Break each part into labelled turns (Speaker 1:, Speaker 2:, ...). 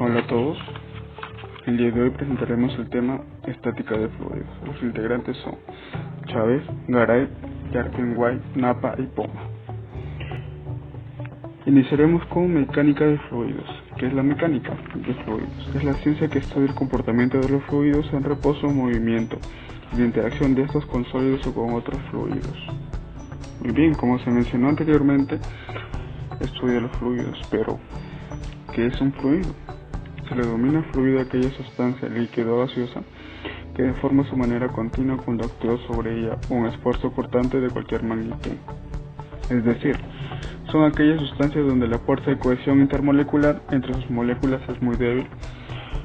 Speaker 1: Hola a todos, el día de hoy presentaremos el tema estática de fluidos. Los integrantes son Chávez, Garay, Yarkenway, Napa y Poma. Iniciaremos con mecánica de fluidos. ¿Qué es la mecánica de fluidos? Es la ciencia que estudia el comportamiento de los fluidos en reposo o movimiento y la interacción de estos con sólidos o con otros fluidos. Muy bien, como se mencionó anteriormente, estudia los fluidos, pero ¿qué es un fluido? Se le denomina fluido a aquella sustancia líquida o gaseosa que deforma su manera continua cuando actúa sobre ella un esfuerzo cortante de cualquier magnitud. Es decir, son aquellas sustancias donde la fuerza de cohesión intermolecular entre sus moléculas es muy débil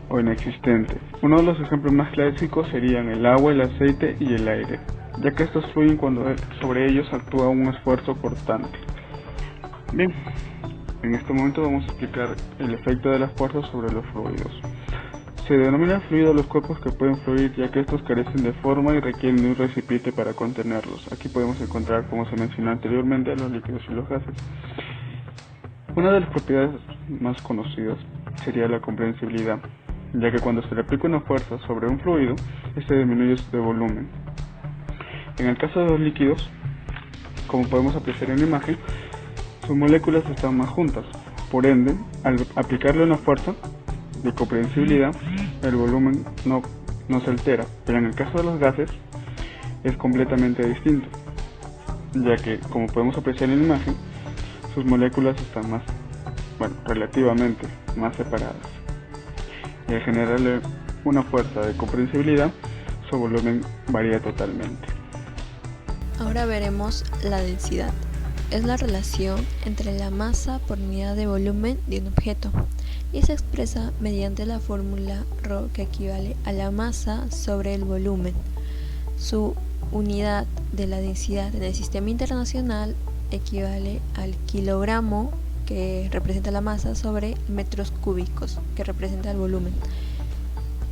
Speaker 1: o inexistente. Uno de los ejemplos más clásicos serían el agua, el aceite y el aire, ya que estos fluyen cuando sobre ellos actúa un esfuerzo cortante. Bien, en este momento vamos a explicar el efecto de las fuerzas sobre los fluidos. Se denomina fluido a los cuerpos que pueden fluir, ya que estos carecen de forma y requieren de un recipiente para contenerlos. Aquí podemos encontrar, como se mencionó anteriormente, los líquidos y los gases. Una de las propiedades más conocidas sería la comprensibilidad, ya que cuando se le aplica una fuerza sobre un fluido, este disminuye de volumen. En el caso de los líquidos, como podemos apreciar en la imagen, sus moléculas están más juntas, por ende, al aplicarle una fuerza de comprensibilidad, el volumen no se altera, pero en el caso de los gases es completamente distinto, ya que, como podemos apreciar en la imagen, sus moléculas están relativamente más separadas, y al generarle una fuerza de comprensibilidad, su volumen varía totalmente.
Speaker 2: Ahora veremos la densidad. Es la relación entre la masa por unidad de volumen de un objeto y se expresa mediante la fórmula ρ, que equivale a la masa sobre el volumen. Su unidad de la densidad en el sistema internacional equivale al kilogramo, que representa la masa, sobre metros cúbicos, que representa el volumen.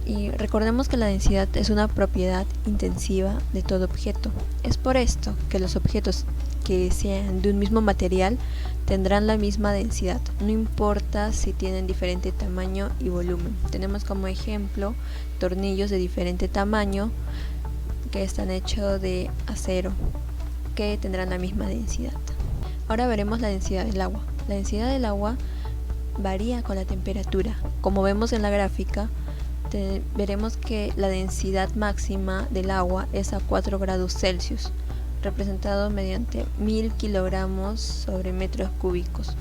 Speaker 2: Y recordemos que la densidad es una propiedad intensiva de todo objeto. Es por esto que los objetos que sean de un mismo material tendrán la misma densidad, no importa si tienen diferente tamaño y volumen. Tenemos como ejemplo tornillos de diferente tamaño que están hechos de acero, que tendrán la misma densidad. Ahora veremos la densidad del agua. La densidad del agua varía con la temperatura. Como vemos en la gráfica, veremos que la densidad máxima del agua es a 4 grados Celsius, representado mediante 1000 kilogramos sobre metros cúbicos.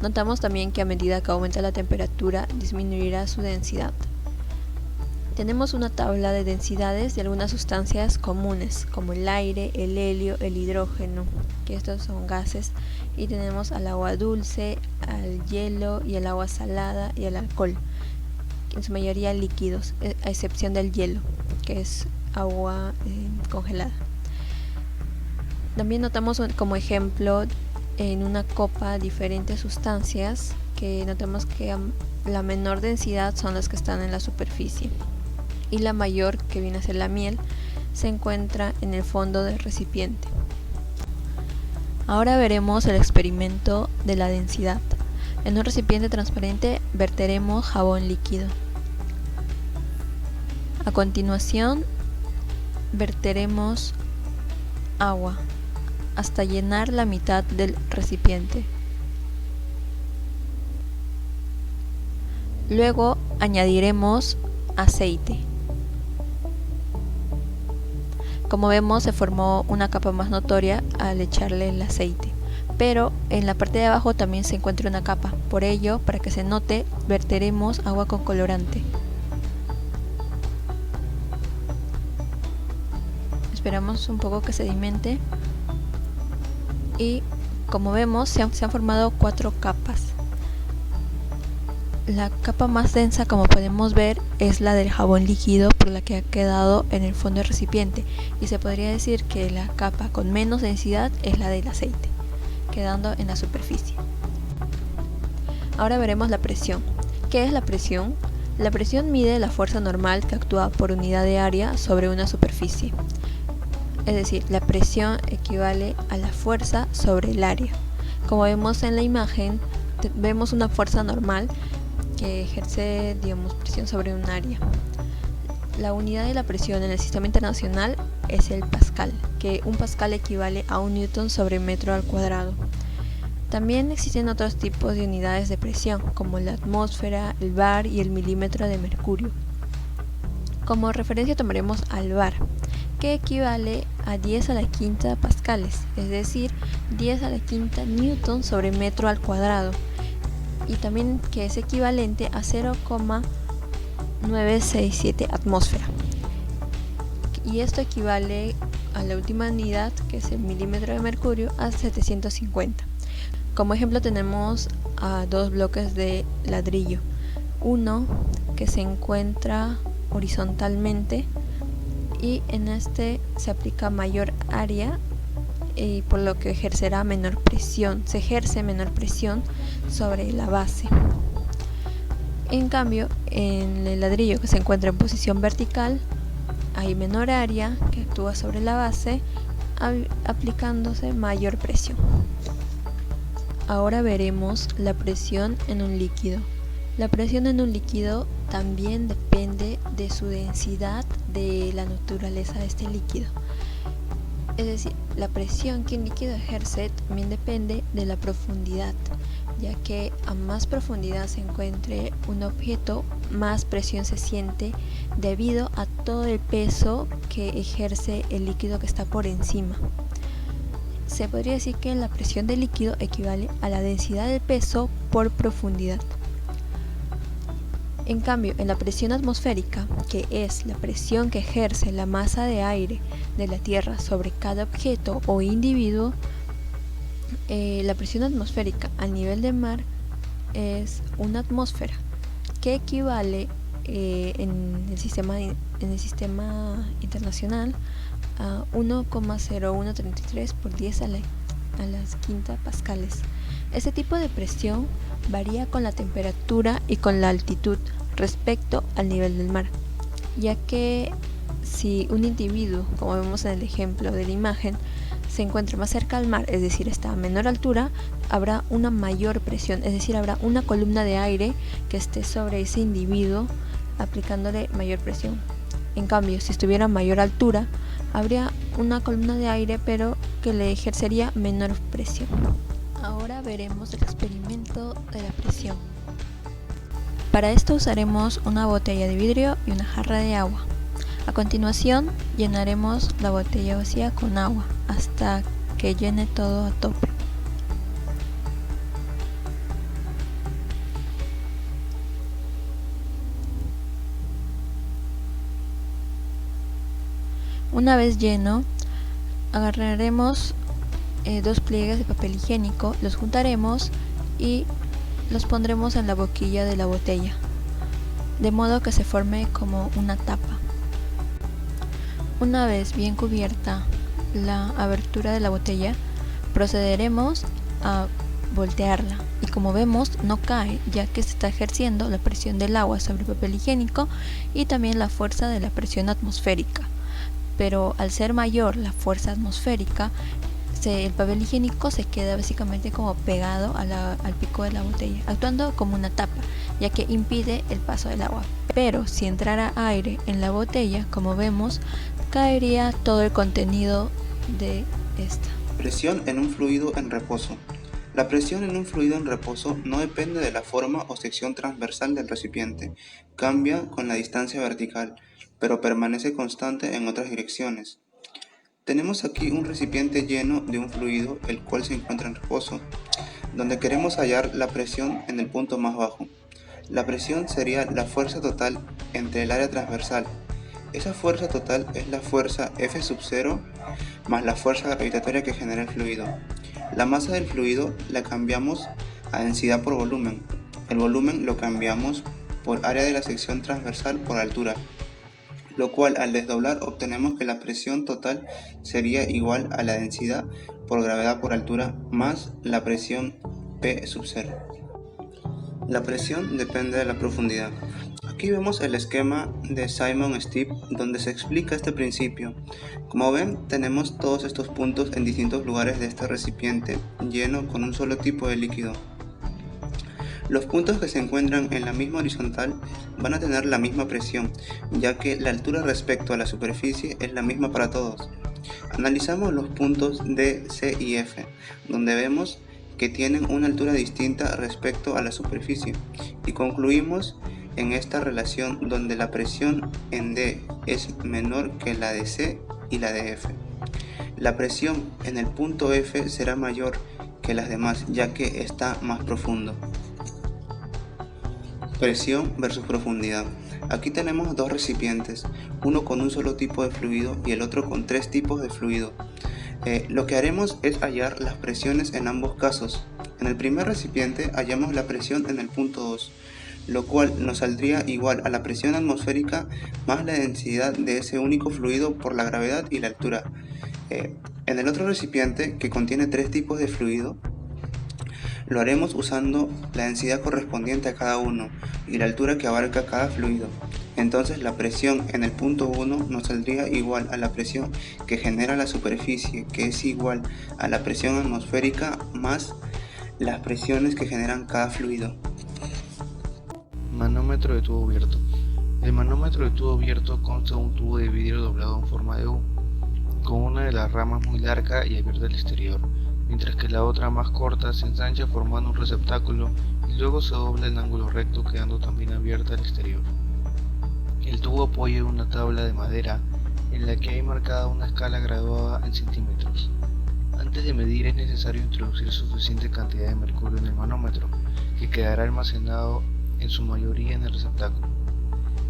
Speaker 2: Notamos también que a medida que aumenta la temperatura disminuirá su densidad. Tenemos una tabla de densidades de algunas sustancias comunes, como el aire, el helio, el hidrógeno, que estos son gases, y tenemos al agua dulce, al hielo y al agua salada y al alcohol, en su mayoría líquidos, a excepción del hielo, que es agua congelada. También notamos como ejemplo en una copa diferentes sustancias, que notamos que la menor densidad son las que están en la superficie y la mayor, que viene a ser la miel, se encuentra en el fondo del recipiente. Ahora veremos el experimento de la densidad. En un recipiente transparente verteremos jabón líquido. A continuación verteremos agua hasta llenar la mitad del recipiente. Luego añadiremos aceite. Como vemos, se formó una capa más notoria al echarle el aceite, pero en la parte de abajo también se encuentra una capa. Por ello, para que se note, verteremos agua con colorante. Esperamos un poco que sedimente. Y como vemos, se han formado 4 capas. La capa más densa, como podemos ver, es la del jabón líquido, por la que ha quedado en el fondo del recipiente, y se podría decir que la capa con menos densidad es la del aceite, quedando en la superficie. Ahora veremos la presión. ¿Qué es la presión? La presión mide la fuerza normal que actúa por unidad de área sobre una superficie. Es decir, la presión equivale a la fuerza sobre el área. Como vemos en la imagen, vemos una fuerza normal que ejerce, presión sobre un área. La unidad de la presión en el sistema internacional es el pascal, que un pascal equivale a un newton sobre metro al cuadrado. También existen otros tipos de unidades de presión, como la atmósfera, el bar y el milímetro de mercurio. Como referencia tomaremos al bar, que equivale a 10 a la quinta pascales, es decir, 10 a la quinta newton sobre metro al cuadrado, y también que es equivalente a 0,967 atmósfera. Y esto equivale a la última unidad, que es el milímetro de mercurio, a 750. Como ejemplo tenemos a dos bloques de ladrillo, uno que se encuentra horizontalmente y en este se aplica mayor área y por lo que ejercerá menor presión, se ejerce menor presión sobre la base. En cambio, en el ladrillo que se encuentra en posición vertical hay menor área que actúa sobre la base aplicándose mayor presión. Ahora veremos la presión en un líquido. La presión en un líquido también depende de su densidad, de la naturaleza de este líquido. Es decir, la presión que un líquido ejerce también depende de la profundidad, ya que a más profundidad se encuentre un objeto, más presión se siente debido a todo el peso que ejerce el líquido que está por encima. Se podría decir que la presión del líquido equivale a la densidad del peso por profundidad. En cambio, en la presión atmosférica, que es la presión que ejerce la masa de aire de la Tierra sobre cada objeto o individuo, la presión atmosférica a nivel del mar es una atmósfera, que equivale en el sistema internacional a 1,0133 por 10 a las quinta pascales. Este tipo de presión varía con la temperatura y con la altitud respecto al nivel del mar, ya que si un individuo, como vemos en el ejemplo de la imagen, se encuentra más cerca al mar, es decir, está a menor altura, habrá una mayor presión, es decir, habrá una columna de aire que esté sobre ese individuo aplicándole mayor presión. En cambio, si estuviera a mayor altura, habría una columna de aire pero que le ejercería menor presión. Ahora veremos el experimento de la presión. Para esto usaremos una botella de vidrio y una jarra de agua. A continuación llenaremos la botella vacía con agua hasta que llene todo a tope. Una vez lleno, agarraremos dos pliegues de papel higiénico, los juntaremos y los pondremos en la boquilla de la botella, de modo que se forme como una tapa. Una vez bien cubierta la abertura de la botella, procederemos a voltearla y como vemos no cae, ya que se está ejerciendo la presión del agua sobre el papel higiénico y también la fuerza de la presión atmosférica. Pero al ser mayor la fuerza atmosférica, el papel higiénico se queda básicamente como pegado al pico de la botella, actuando como una tapa, ya que impide el paso del agua. Pero si entrara aire en la botella, como vemos, caería todo el contenido de esta.
Speaker 3: Presión en un fluido en reposo. La presión en un fluido en reposo no depende de la forma o sección transversal del recipiente, cambia con la distancia vertical, pero permanece constante en otras direcciones. Tenemos aquí un recipiente lleno de un fluido, el cual se encuentra en reposo, donde queremos hallar la presión en el punto más bajo. La presión sería la fuerza total entre el área transversal. Esa fuerza total es la fuerza F sub 0 más la fuerza gravitatoria que genera el fluido. La masa del fluido la cambiamos a densidad por volumen. El volumen lo cambiamos por área de la sección transversal por altura, lo cual al desdoblar obtenemos que la presión total sería igual a la densidad por gravedad por altura más la presión P sub 0. La presión depende de la profundidad. Aquí vemos el esquema de Simon Steve donde se explica este principio. Como ven, tenemos todos estos puntos en distintos lugares de este recipiente lleno con un solo tipo de líquido. Los puntos que se encuentran en la misma horizontal van a tener la misma presión, ya que la altura respecto a la superficie es la misma para todos. Analizamos los puntos D, C y F, donde vemos que tienen una altura distinta respecto a la superficie, y concluimos en esta relación donde la presión en D es menor que la de C y la de F. La presión en el punto F será mayor que las demás, ya que está más profundo. Presión versus profundidad. Aquí tenemos dos recipientes, uno con un solo tipo de fluido y el otro con tres tipos de fluido. Lo que haremos es hallar las presiones en ambos casos. En el primer recipiente hallamos la presión en el punto 2, lo cual nos saldría igual a la presión atmosférica más la densidad de ese único fluido por la gravedad y la altura. En el otro recipiente, que contiene tres tipos de fluido, lo haremos usando la densidad correspondiente a cada uno y la altura que abarca cada fluido. Entonces la presión en el punto 1 nos saldría igual a la presión que genera la superficie, que es igual a la presión atmosférica más las presiones que generan cada fluido.
Speaker 4: Manómetro de tubo abierto. El manómetro de tubo abierto consta de un tubo de vidrio doblado en forma de U, con una de las ramas muy larga y abierta al exterior, mientras que la otra más corta se ensancha formando un receptáculo y luego se dobla en ángulo recto, quedando también abierta al exterior. El tubo apoya una tabla de madera en la que hay marcada una escala graduada en centímetros. Antes de medir es necesario introducir suficiente cantidad de mercurio en el manómetro, que quedará almacenado en su mayoría en el receptáculo.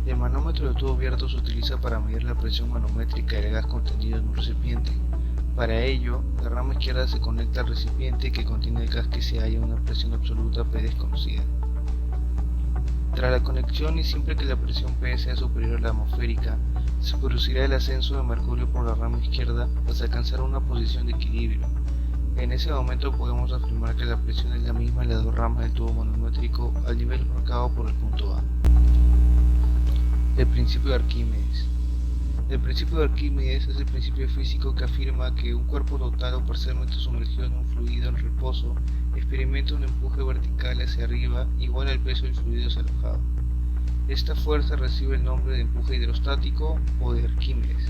Speaker 4: El manómetro de tubo abierto se utiliza para medir la presión manométrica del gas contenido en un recipiente. Para ello, la rama izquierda se conecta al recipiente que contiene el gas que se halla a una presión absoluta P desconocida. Tras la conexión y siempre que la presión P sea superior a la atmosférica, se producirá el ascenso de mercurio por la rama izquierda hasta alcanzar una posición de equilibrio. En ese momento podemos afirmar que la presión es la misma en las dos ramas del tubo manométrico al nivel marcado por el punto A. El principio de Arquímedes. El principio de Arquímedes es el principio físico que afirma que un cuerpo total o parcialmente sumergido en un fluido en reposo experimenta un empuje vertical hacia arriba igual al peso del fluido desalojado. Esta fuerza recibe el nombre de empuje hidrostático o de Arquímedes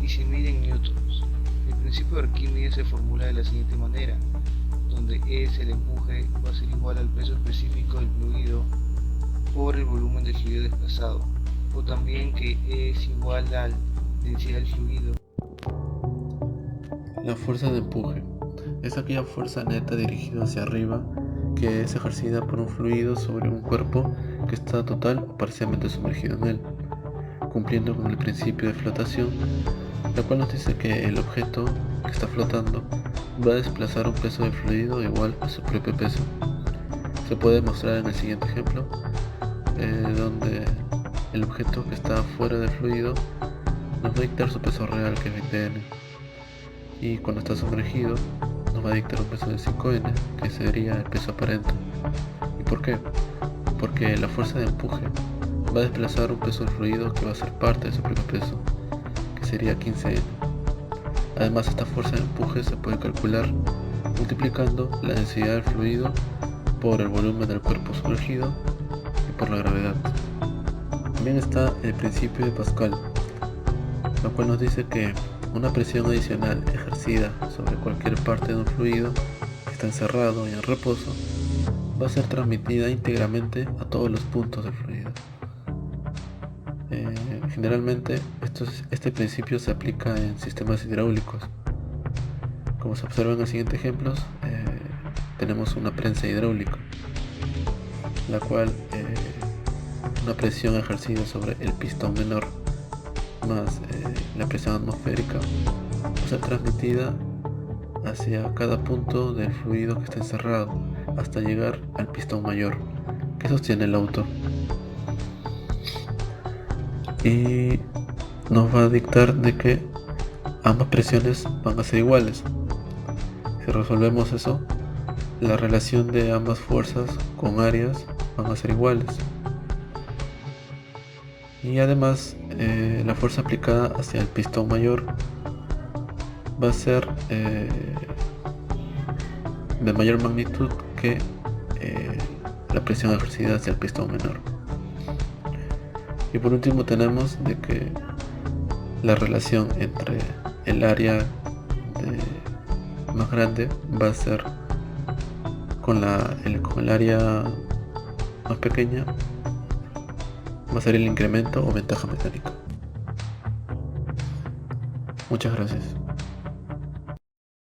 Speaker 4: y se mide en newtons. El principio de Arquímedes se formula de la siguiente manera, donde E es el empuje, va a ser igual al peso específico del fluido por el volumen del fluido desplazado, o también que E es igual a la densidad del fluido.
Speaker 5: La fuerza de empuje es aquella fuerza neta dirigida hacia arriba que es ejercida por un fluido sobre un cuerpo que está total o parcialmente sumergido en él, cumpliendo con el principio de flotación, la cual nos dice que el objeto que está flotando va a desplazar un peso de fluido igual a su propio peso. Se puede mostrar en el siguiente ejemplo, donde el objeto que está fuera del fluido nos va a dictar su peso real, que es 20N, y cuando está sumergido nos va a dictar un peso de 5N, que sería el peso aparente. ¿Y por qué? Porque la fuerza de empuje va a desplazar un peso del fluido que va a ser parte de su propio peso, que sería 15N. Además, esta fuerza de empuje se puede calcular multiplicando la densidad del fluido por el volumen del cuerpo sumergido y por la gravedad. También está el principio de Pascal, lo cual nos dice que una presión adicional ejercida sobre cualquier parte de un fluido que está encerrado y en reposo va a ser transmitida íntegramente a todos los puntos del fluido. Generalmente este principio se aplica en sistemas hidráulicos. Como se observa en los siguientes ejemplos, tenemos una prensa hidráulica, la cual una presión ejercida sobre el pistón menor más la presión atmosférica va a ser transmitida hacia cada punto del fluido que está encerrado hasta llegar al pistón mayor que sostiene el auto, y nos va a dictar de que ambas presiones van a ser iguales. Si resolvemos eso, la relación de ambas fuerzas con áreas van a ser iguales. Y además la fuerza aplicada hacia el pistón mayor va a ser de mayor magnitud que la presión ejercida hacia el pistón menor. Y por último tenemos de que la relación entre el área más grande va a ser con el área más pequeña, va a ser el incremento o ventaja mecánica. Muchas gracias.